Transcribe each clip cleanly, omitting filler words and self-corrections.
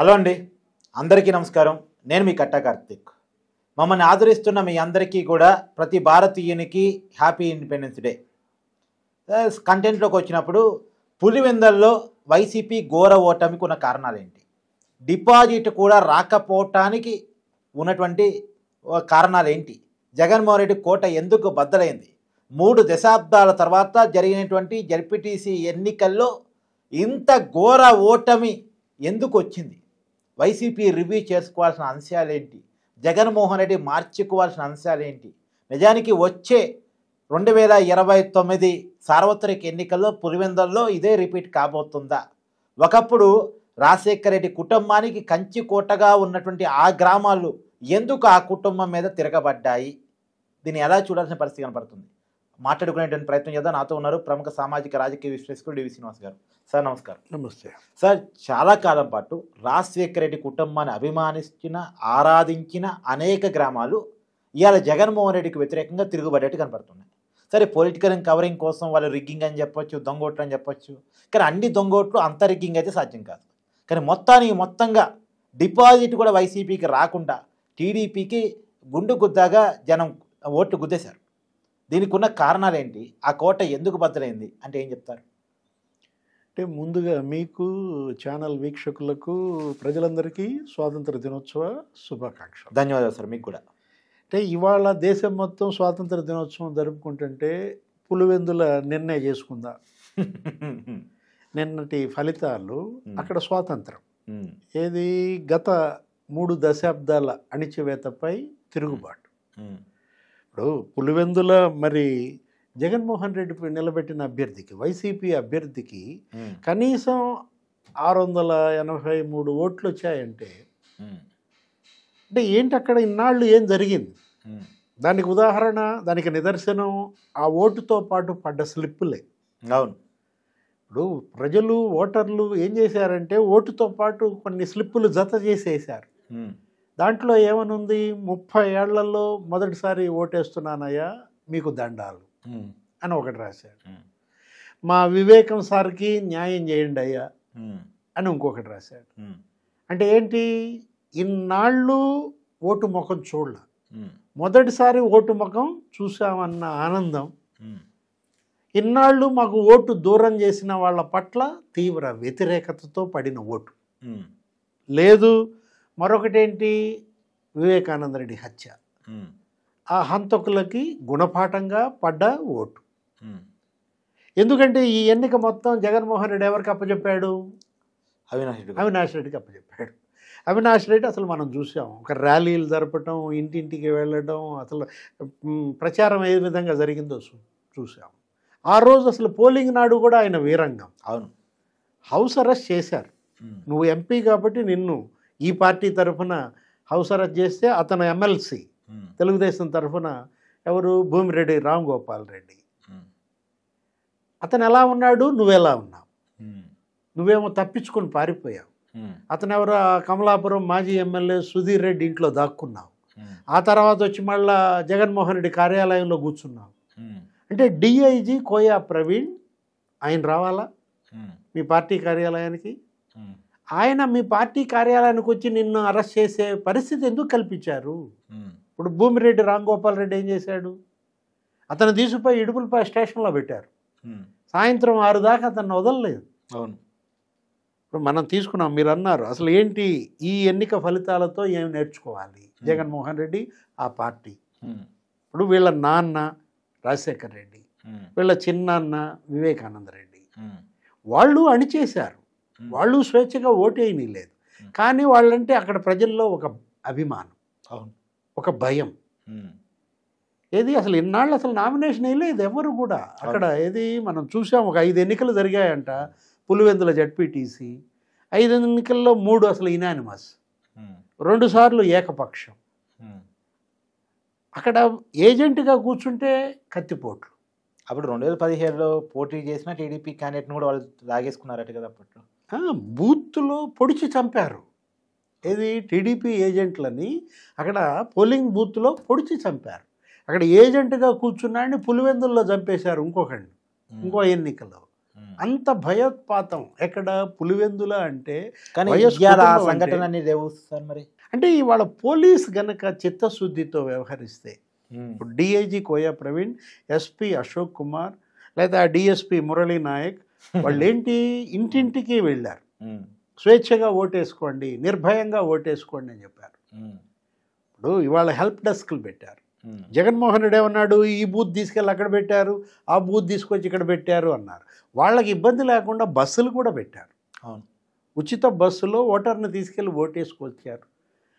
Hello అండి, అందరికీ నమస్కారం. నేను మీ కట్టా కార్తిక్. మమ్మల్ని ఆదరిస్తున్న మీ అందరికీ కూడా ప్రతి భారతీయునికి హ్యాపీ ఇండిపెండెన్స్ డే. కంటెంట్లోకి వచ్చినప్పుడు పులివెందల్లో వైసీపీ ఘోర ఓటమికి ఉన్న కారణాలేంటి, డిపాజిట్ కూడా రాకపోవటానికి ఉన్నటువంటి కారణాలేంటి, జగన్మోహన్ రెడ్డి కోట ఎందుకు బద్దలైంది, 3 దశాబ్దాల తర్వాత జరిగినటువంటి జడ్పీటీసీ ఎన్నికల్లో ఇంత ఘోర ఓటమి ఎందుకు వచ్చింది, వైసీపీ రివ్యూ చేసుకోవాల్సిన అంశాలేంటి, జగన్మోహన్ రెడ్డి మార్చుకోవాల్సిన అంశాలేంటి, నిజానికి వచ్చే 2029 సార్వత్రిక ఎన్నికల్లో పులివెందుల్లో ఇదే రిపీట్ కాబోతుందా, ఒకప్పుడు రాజశేఖర రెడ్డి కుటుంబానికి కంచి కోటగా ఉన్నటువంటి ఆ గ్రామాలు ఎందుకు ఆ కుటుంబం మీద తిరగబడ్డాయి, దీన్ని ఎలా చూడాల్సిన పరిస్థితి కనపడుతుంది. మాట్లాడుకునేటువంటి ప్రయత్నం చేద్దాం. నాతో ఉన్నారు ప్రముఖ సామాజిక రాజకీయ విశ్లేషకుడు డివి శ్రీనివాస్ గారు. సార్ నమస్కారం. నమస్తే సార్, చాలా కాలం పాటు రాజశేఖర రెడ్డి కుటుంబాన్ని అభిమానించిన ఆరాధించిన అనేక గ్రామాలు ఇవాళ జగన్మోహన్ రెడ్డికి వ్యతిరేకంగా తిరుగుబడేట్టు కనపడుతున్నాయి. సరే, పొలిటికల్ కవరింగ్ కోసం వాళ్ళు రిగ్గింగ్ అని చెప్పొచ్చు, దొంగోట్లు అని చెప్పొచ్చు, కానీ అన్ని దొంగోట్లు అంత రిగ్గింగ్ అయితే సాధ్యం కాదు. కానీ మొత్తంగా డిపాజిట్ కూడా వైసీపీకి రాకుండా టీడీపీకి గుండు గుద్దాగా జనం ఓట్లు గుద్దేశారు. దీనికి ఉన్న కారణాలు ఏంటి, ఆ కోట ఎందుకు బద్దలైంది అంటే ఏం చెప్తారు? అంటే ముందుగా మీకు ఛానల్ వీక్షకులకు ప్రజలందరికీ స్వాతంత్ర దినోత్సవ శుభాకాంక్షలు. ధన్యవాదాలు సార్. మీకు కూడా. అంటే ఇవాళ దేశం మొత్తం స్వాతంత్ర దినోత్సవం జరుపుకుంటుంటే పులివెందుల నిర్ణయం చేసుకుందా, నిన్నటి ఫలితాలు అక్కడ స్వాతంత్రం ఏది గత 3 దశాబ్దాల అణిచివేతపై తిరుగుబాటు. ఇప్పుడు పులివెందుల మరి జగన్మోహన్ రెడ్డి నిలబెట్టిన అభ్యర్థికి, వైసీపీ అభ్యర్థికి కనీసం 683 ఓట్లు వచ్చాయంటే అంటే ఏంటి అక్కడ ఇన్నాళ్ళు ఏం జరిగింది, దానికి ఉదాహరణ, దానికి నిదర్శనం ఆ ఓటుతో పాటు పడ్డ స్లిప్పులే. అవును. ఇప్పుడు ప్రజలు ఓటర్లు ఏం చేశారంటే ఓటుతో పాటు కొన్ని స్లిప్పులు జత చేసేసారు. దాంట్లో ఏమనుంది, 30 ఏళ్లలో మొదటిసారి ఓటేస్తున్నానయ్యా, మీకు దండాలు అని ఒకటి రాశాడు. మా వివేకం సార్కి న్యాయం చేయండి అయ్యా అని ఇంకొకటి రాశాడు. అంటే ఏంటి, ఇన్నాళ్ళు ఓటు ముఖం చూడలే, మొదటిసారి ఓటు ముఖం చూసామన్న ఆనందం, ఇన్నాళ్ళు మాకు ఓటు దూరం చేసిన వాళ్ళ పట్ల తీవ్ర వ్యతిరేకతతో పడిన ఓటు లేదు. మరొకటేంటి, వివేకానంద రెడ్డి హత్య, ఆ హంతకులకి గుణపాఠంగా పడ్డ ఓటు. ఎందుకంటే ఈ ఎన్నిక మొత్తం జగన్మోహన్ రెడ్డి ఎవరికి అప్పచెప్పాడు, అవినాష్ రెడ్డికి అప్పచెప్పాడు. అవినాష్ రెడ్డి అసలు మనం చూసాం, ఒక ర్యాలీలు జరపటం, ఇంటింటికి వెళ్ళడం, అసలు ప్రచారం ఏ విధంగా జరిగిందో చూసాం. ఆ రోజు అసలు పోలింగ్ నాడు కూడా ఆయన వీరంగం. అవును. హౌస్ అరెస్ట్ చేశారు. నువ్వు ఎంపీ కాబట్టి నిన్ను ఈ పార్టీ తరఫున హౌస్ అరెస్ట్ చేస్తే, అతను ఎమ్మెల్సీ తెలుగుదేశం తరఫున ఎవరు, భూమిరెడ్డి రామ్ గోపాల్ రెడ్డి, అతను ఎలా ఉన్నాడు, నువ్వెలా ఉన్నావు, నువ్వేమో తప్పించుకొని పారిపోయావు. అతను ఎవరు, కమలాపురం మాజీ ఎమ్మెల్యే సుధీర్ రెడ్డి ఇంట్లో దాక్కున్నావు. ఆ తర్వాత వచ్చి మళ్ళా జగన్మోహన్ రెడ్డి కార్యాలయంలో కూర్చున్నావు. అంటే డిఐజీ కోయా ప్రవీణ్ ఆయన రావాలా మీ పార్టీ కార్యాలయానికి? ఆయన మీ పార్టీ కార్యాలయానికి వచ్చి నిన్ను అరెస్ట్ చేసే పరిస్థితి ఎందుకు కల్పించారు? ఇప్పుడు భూమిరెడ్డి రామ్ గోపాల్ రెడ్డి ఏం చేశాడు, అతను తీసుకుపోయి ఇడుపులపై స్టేషన్లో పెట్టారు. సాయంత్రం 6 దాకా అతను వదలలేదు. అవును. ఇప్పుడు మనం తీసుకున్నాం, మీరు అన్నారు అసలు ఏంటి ఈ ఎన్నిక ఫలితాలతో ఏం నేర్చుకోవాలి జగన్మోహన్ రెడ్డి ఆ పార్టీ. ఇప్పుడు వీళ్ళ నాన్న రాజశేఖర్ రెడ్డి, వీళ్ళ చిన్నాన్న వివేకానంద రెడ్డి, వాళ్ళు అణిచేశారు, వాళ్ళు స్వేచ్ఛగా ఓటేయని లేదు. కానీ వాళ్ళంటే అక్కడ ప్రజల్లో ఒక అభిమానం, ఒక భయం. ఏది అసలు ఇన్నాళ్ళు అసలు నామినేషన్ వేయలేదు ఎవరు కూడా అక్కడ. ఏది మనం చూసాం, ఒక 5 ఎన్నికలు జరిగాయంట పులివెందుల జడ్పీటీసీ. 5 ఎన్నికల్లో 3 అసలు ఇనానిమస్, 2 సార్లు ఏకపక్షం. అక్కడ ఏజెంట్గా కూర్చుంటే కత్తిపోట్లు. అప్పుడు 2017లో పోటీ చేసిన టీడీపీ క్యాండిడేట్ని కూడా వాళ్ళు లాగేసుకున్నారట కదా అప్పట్లో. బూత్లో పొడిచి చంపారు. ఏది టీడీపీ ఏజెంట్లని అక్కడ పోలింగ్ బూత్లో పొడిచి చంపారు. అక్కడ ఏజెంట్గా కూర్చున్నాడిని పులివెందుల్లో చంపేశారు ఇంకొకడిని, ఇంకో ఎన్నికల్లో. అంత భయోత్పాతం ఎక్కడ పులివెందుల అంటే కానీ వయస్సు ఇవాళ ఆ కుటుంబం అంటే- సంఘటన అన్ని లేవు సార్ మరి. అంటే ఇవాళ పోలీస్ గనక చిత్తశుద్ధితో వ్యవహరిస్తే ఇప్పుడు డిఐజీ కోయా ప్రవీణ్, ఎస్పీ అశోక్ కుమార్, లేదా డిఎస్పీ మురళీ నాయక్ వాళ్ళు ఏంటి ఇంటింటికి వెళ్ళారు, స్వేచ్ఛగా ఓటేసుకోండి, నిర్భయంగా ఓటేసుకోండి అని చెప్పారు. ఇప్పుడు ఇవాళ హెల్ప్ డెస్క్లు పెట్టారు. జగన్మోహన్ రెడ్డి ఏమన్నాడు, ఈ బూత్ తీసుకెళ్ళి అక్కడ పెట్టారు, ఆ బూత్ తీసుకొచ్చి ఇక్కడ పెట్టారు అన్నారు. వాళ్ళకి ఇబ్బంది లేకుండా బస్సులు కూడా పెట్టారు. అవును, ఉచిత బస్సులో ఓటర్ని తీసుకెళ్ళి ఓటేసుకొచ్చారు.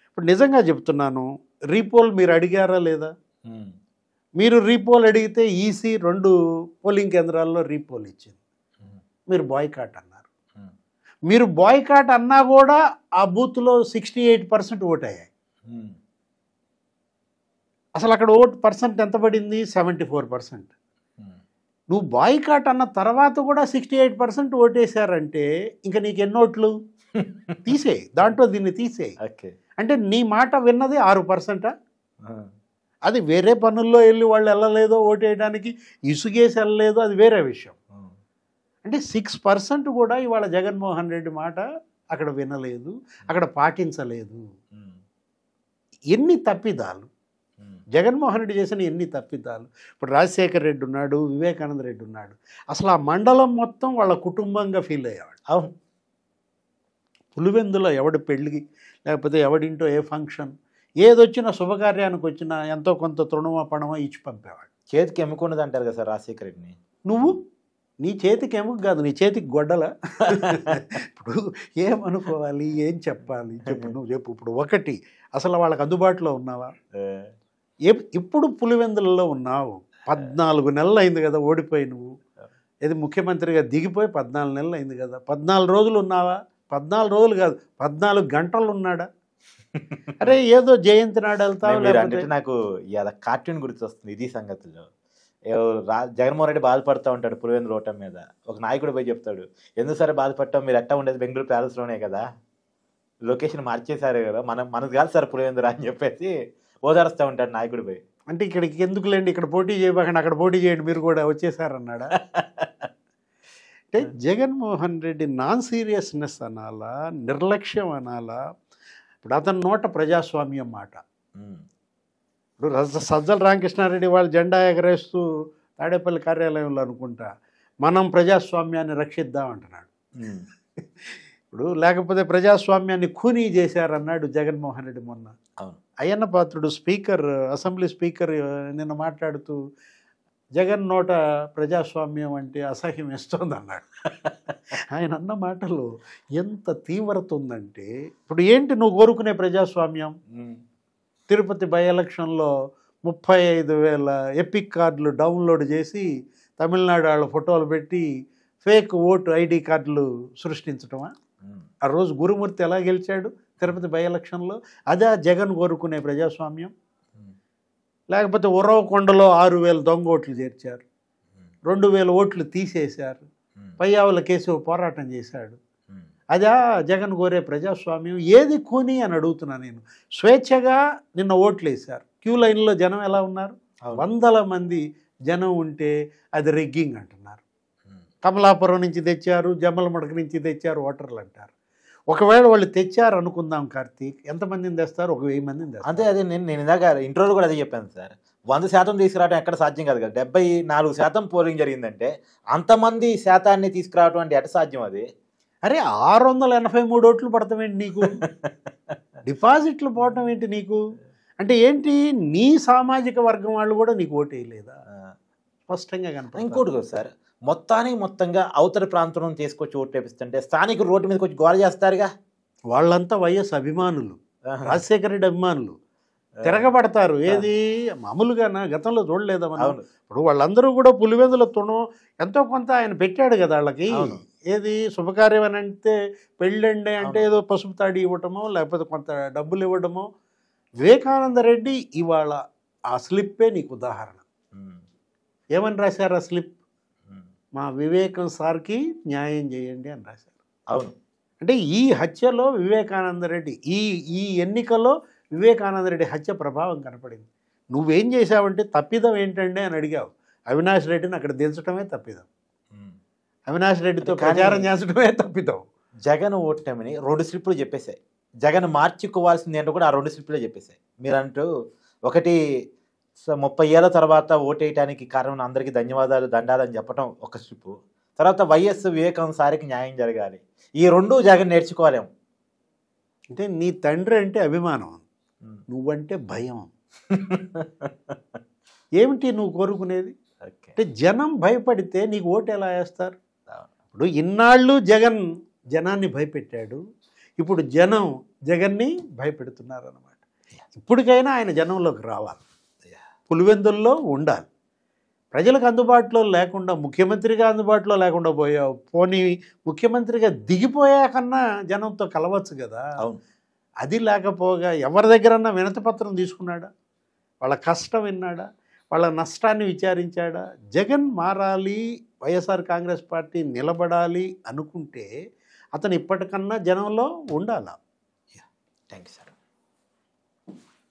ఇప్పుడు నిజంగా చెప్తున్నాను, రీపోల్ మీరు అడిగారా లేదా? మీరు రీపోల్ అడిగితే ఈసీ 2 పోలింగ్ కేంద్రాల్లో రీపోల్ ఇచ్చింది, మీరు బాయ్కాట్ అన్నారు. మీరు బాయ్కాట్ అన్నా కూడా ఆ బూత్లో 68% ఓట్ అయ్యాయి. అసలు అక్కడ ఓట్ పర్సెంట్ ఎంత పడింది? 74%. నువ్వు బాయ్కాట్ అన్న తర్వాత కూడా 68% ఓటేశారంటే ఇంకా నీకు ఎన్ని ఓట్లు? తీసేయి, దాంట్లో దీన్ని తీసేయి. అంటే నీ మాట విన్నది 6%. అది వేరే పనుల్లో వెళ్ళి వాళ్ళు వెళ్ళలేదో ఓటేయడానికి, ఇసుగేసి వెళ్ళలేదో, అది వేరే విషయం. అంటే 6% కూడా ఇవాళ జగన్మోహన్ రెడ్డి మాట అక్కడ వినలేదు, అక్కడ పాటించలేదు. ఎన్ని తప్పిదాలు జగన్మోహన్ రెడ్డి చేసిన, ఎన్ని తప్పిదాలు. ఇప్పుడు రాజశేఖర్ రెడ్డి ఉన్నాడు, వివేకానంద రెడ్డి ఉన్నాడు, అసలు ఆ మండలం మొత్తం వాళ్ళ కుటుంబంగా ఫీల్ అయ్యేవాడు. అవును, పులివెందులో ఎవడి పెళ్ళికి లేకపోతే ఎవడింటో ఏ ఫంక్షన్ ఏదొచ్చినా, శుభకార్యానికి వచ్చినా ఎంతో కొంత తృణమో పణమో ఇచ్చి పంపేవాడు. చేతికి ఎమ్ముకున్నది అంటారు కదా సార్ రాజశేఖర్ రెడ్డిని. నువ్వు నీ చేతికి ఎముక కాదు, నీ చేతికి గొడ్డల. ఇప్పుడు ఏమనుకోవాలి, ఏం చెప్పాలి చెప్పు, నువ్వు చెప్పు. ఇప్పుడు ఒకటి, అసలు వాళ్ళకి అందుబాటులో ఉన్నావా? ఇప్పుడు పులివెందులలో ఉన్నావు, 14 నెలలు అయింది కదా ఓడిపోయి, నువ్వు ఇది ముఖ్యమంత్రిగా దిగిపోయి 14 నెలలు అయింది కదా. 14 రోజులు ఉన్నావా? 14 రోజులు కాదు, 14 గంటలు ఉన్నాడా? అరే ఏదో జయంతి నాడు వెళ్తావు. అంటే నాకు ఇలా కార్టూన్ గుర్తు వస్తుంది ఇది సంగతిలో. జగన్మోహన్ రెడ్డి బాధపడుతూ ఉంటాడు పులివెందుల ఓటం మీద. ఒక నాయకుడు పోయి చెప్తాడు, ఎందుకు సరే బాధపడతాం, మీరు ఎట్టా ఉండేది బెంగళూరు ప్యాలెస్లోనే కదా, లొకేషన్ మార్చేశారు కదా, మనకు కాదు సార్ పులివెందుల అని చెప్పేసి ఓదారుస్తూ ఉంటాడు నాయకుడు పోయి. అంటే ఇక్కడికి ఎందుకులేండి, ఇక్కడ పోటీ చేయబాకండి, అక్కడ పోటీ చేయండి, మీరు కూడా వచ్చేసారన్నాడా? అంటే జగన్మోహన్ రెడ్డి నాన్ సీరియస్నెస్ అనాలా, నిర్లక్ష్యం అనాలా? ఇప్పుడు అతని నోట ప్రజాస్వామ్యం మాట. ఇప్పుడు సజ్జల రామకృష్ణారెడ్డి వాళ్ళు జెండా ఎగరేస్తూ తాడేపల్లి కార్యాలయంలో అనుకుంటా మనం ప్రజాస్వామ్యాన్ని రక్షిద్దామంటున్నాడు. ఇప్పుడు లేకపోతే ప్రజాస్వామ్యాన్ని ఖూనీ చేశారన్నాడు జగన్మోహన్ రెడ్డి మొన్న. Ayyanna Patrudu speaker, assembly speaker నిన్న మాట్లాడుతూ జగన్ నోట ప్రజాస్వామ్యం అంటే అసహ్యం వేస్తుంది అన్నాడు. ఆయన అన్న మాటలు ఎంత తీవ్రత ఉందంటే, ఇప్పుడు ఏంటి నువ్వు కోరుకునే ప్రజాస్వామ్యం? తిరుపతి బై ఎలక్షన్లో 35,000 ఎపిక్ కార్డులు డౌన్లోడ్ చేసి తమిళనాడు వాళ్ళ ఫోటోలు పెట్టి ఫేక్ ఓటు ఐడి కార్డులు సృష్టించటమా? ఆ రోజు గురుమూర్తి ఎలా గెలిచాడు తిరుపతి బై ఎలక్షన్లో? అదే జగన్ కోరుకునే ప్రజాస్వామ్యం? లేకపోతే ఉరవకొండలో 6,000 దొంగ ఓట్లు చేర్చారు, 2,000 ఓట్లు తీసేశారు, పయ్యావుల కేసు పోరాటం చేశాడు. అదా జగన్ కోరే ప్రజాస్వామ్యం? ఏది కూని అని అడుగుతున్నా నేను. స్వేచ్ఛగా నిన్న ఓట్లు వేశారు, క్యూ లైన్లో జనం ఎలా ఉన్నారు? 100 మంది జనం ఉంటే అది రిగ్గింగ్ అంటున్నారు. కమలాపురం నుంచి తెచ్చారు, జమ్మలమడక నుంచి తెచ్చారు ఓటర్లు అంటారు. ఒకవేళ వాళ్ళు తెచ్చారు అనుకుందాం కార్తీక్, ఎంతమందిని తెస్తారు? 1,000 మందిని తెస్తారు. అంతే. అదే నేను ఇందాక ఇంటర్వ్యూలో కూడా అదే చెప్పాను సార్. 100% తీసుకురావడం ఎక్కడ సాధ్యం కాదు కదా. 74% పోలింగ్ జరిగిందంటే అంతమంది శాతాన్ని తీసుకురావడం అంటే ఎట సాధ్యం అది? అరే 683 ఓట్లు పడతామేంటి నీకు? డిపాజిట్లు పోవటం ఏంటి నీకు? అంటే ఏంటి, నీ సామాజిక వర్గం వాళ్ళు కూడా నీకు ఓటు వేయలేదా? స్పష్టంగా కనుక. ఇంకోటి కదా సార్, మొత్తంగా అవతల ప్రాంతం తీసుకొచ్చి ఓటు వేపిస్తుంటే స్థానికులు రోడ్డు మీదకి వచ్చి గోల చేస్తారుగా. వాళ్ళంతా వైఎస్ అభిమానులు, రాజశేఖర రెడ్డి అభిమానులు తిరగబడతారు. ఏది మామూలుగానా? గతంలో చూడలేదా మనం? ఇప్పుడు వాళ్ళందరూ కూడా పులివెందుల తుణం ఎంతో కొంత ఆయన పెట్టాడు కదా వాళ్ళకి. ఏది శుభకార్యం అని అంటే, పెళ్ళండి అంటే ఏదో పసుపు తాడి ఇవ్వటమో లేకపోతే కొంత డబ్బులు ఇవ్వడమో. వివేకానంద రెడ్డి ఇవాళ ఆ స్లిప్పే నీకు ఉదాహరణ. ఏమని రాశారు ఆ స్లిప్? మా వివేకం సార్కి న్యాయం చేయండి అని రాశారు. అవును. అంటే ఈ హత్యలో వివేకానంద రెడ్డి, ఈ ఎన్నికల్లో వివేకానంద రెడ్డి హత్య ప్రభావం కనపడింది. నువ్వేం చేశావంటే తప్పిదం ఏంటండి అని అడిగావు. అవినాష్ రెడ్డిని అక్కడ దించడమే తప్పిదం. అవినాష్ రెడ్డితో కానీ- ప్రచారం చేసడమే తప్పితం. జగన్ ఓటమిని 2 స్లిప్పులు చెప్పేశాయి. జగన్ మార్చుకోవాల్సింది ఏంటో కూడా ఆ 2 స్లిప్పులే చెప్పేశాయి. మీరంటూ ఒకటి 30 ఏళ్ళ తర్వాత ఓటేయటానికి కారణం అందరికీ ధన్యవాదాలు దండాలని చెప్పడం ఒక స్లిప్పు. తర్వాత వైఎస్ వివేకానంద సారికి న్యాయం జరగాలి. ఈ 2 జగన్ నేర్చుకోలేము. అంటే నీ తండ్రి అంటే అభిమానం, నువ్వంటే భయం. ఏమిటి నువ్వు కోరుకునేది? ఓకే. అంటే జనం భయపడితే నీకు ఓటు ఎలా వేస్తారు? ఇప్పుడు ఇన్నాళ్ళు జగన్ జనాన్ని భయపెట్టాడు, ఇప్పుడు జనం జగన్ని భయపెడుతున్నారు అన్నమాట. ఇప్పటికైనా ఆయన జనంలోకి రావాలి, పులివెందుల్లో ఉండాలి. ప్రజలకు అందుబాటులో లేకుండా, ముఖ్యమంత్రిగా అందుబాటులో లేకుండా పోయావు. పోనీ ముఖ్యమంత్రిగా దిగిపోయాకన్నా జనంతో కలవచ్చు కదా. అవును. అది లేకపోగా ఎవరి దగ్గరన్నా వినతిపత్రం తీసుకున్నాడా? వాళ్ళ కష్టం విన్నాడా? వాళ్ళ నష్టాన్ని విచారించాడా? జగన్ మారాలి, వైఎస్ఆర్ కాంగ్రెస్ పార్టీ నిలబడాలి అనుకుంటే అతను ఇప్పటికన్నా జనంలో ఉండాలా. Thank you sir.